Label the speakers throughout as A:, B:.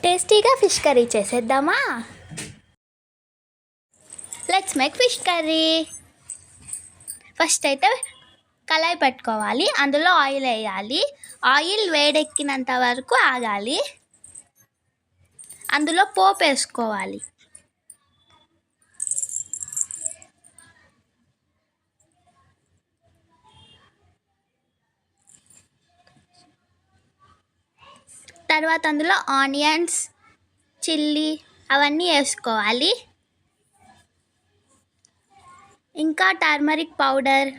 A: టేస్టీగా fish curry చేసేద్దామా? Let's make fish curry. First అయితే కళాయి పెట్టుకోవాలి, అందులో ఆయిల్ వేయాలి. ఆయిల్ వేడెక్కినంత వరకు ఆగాలి. అందులో పోపు వేసుకోవాలి. తర్వాత అందులో ఆనియన్స్, చిల్లీ అవన్నీ వేసుకోవాలి. ఇంకా టర్మరిక్ పౌడర్,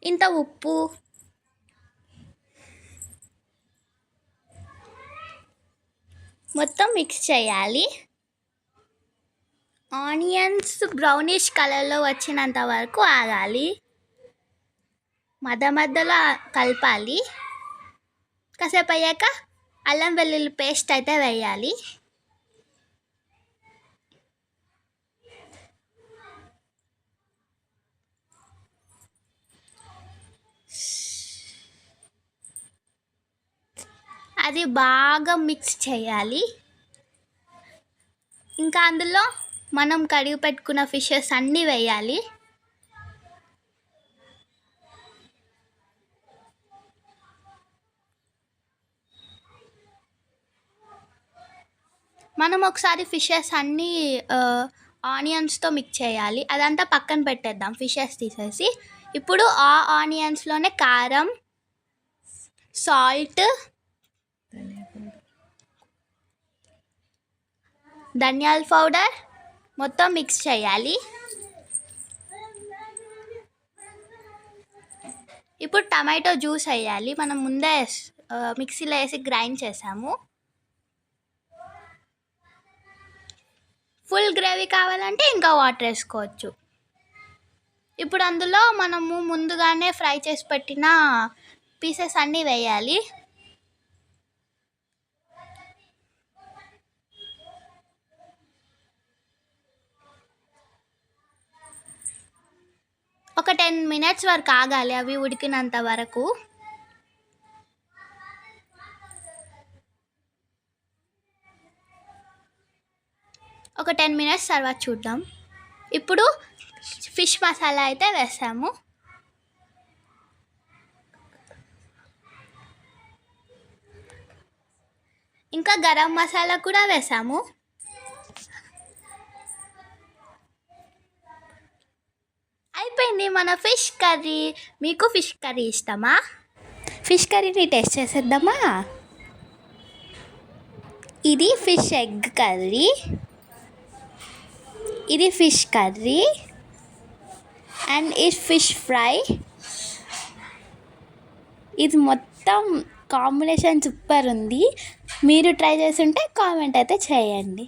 A: ఇంత ఉప్పు, మొత్తం మిక్స్ చేయాలి. ఆనియన్స్ బ్రౌనిష్ కలర్లో వచ్చినంత వరకు ఆగాలి. మధ్యలో కలపాలి. కాసేపు అయ్యాక అల్లం వెల్లుల్లి పేస్ట్ అయితే వేయాలి. అది బాగా మిక్స్ చేయాలి. ఇంకా అందులో మనం కడిగి పెట్టుకున్న ఫిషెస్ అన్నీ వేయాలి. మనం ఒకసారి ఫిషెస్ అన్నీ ఆనియన్స్తో మిక్స్ చేయాలి. అదంతా పక్కన పెట్టేద్దాం ఫిషెస్ తీసేసి. ఇప్పుడు ఆ ఆనియన్స్లోనే కారం, సాల్ట్, ధనియాల పౌడర్ మొత్తం మిక్స్ చేయాలి. ఇప్పుడు టమాటో జ్యూస్ వేయాలి. మనం ముందే మిక్సీలో వేసి గ్రైండ్ చేసాము. ఫుల్ గ్రేవీ కావాలంటే ఇంకా వాటర్ వేసుకోవచ్చు. ఇప్పుడు అందులో మనము ముందుగానే ఫ్రై చేసి పెట్టిన పీసెస్ అన్నీ వేయాలి. ఒక 10 minutes వరకు ఆగాలి, అవి ఉడికినంత వరకు. ఒక 10 minutes తర్వాత చూద్దాం. ఇప్పుడు ఫిష్ మసాలా అయితే వేసాము. ఇంకా గరం మసాలా కూడా వేసాము. అయిపోయింది మన ఫిష్ కర్రీ. మీకు ఫిష్ కర్రీ ఇష్టమా? ఫిష్ కర్రీని టేస్ట్ చేసేద్దామా? ఇది ఫిష్ ఎగ్ కర్రీ, ఇది ఫిష్ కర్రీ అండ్ ఇది ఫిష్ ఫ్రై. ఇది మొత్తం కాంబినేషన్ సూపర్ ఉంది. మీరు ట్రై చేసి ఉంటే కామెంట్ అయితే చేయండి.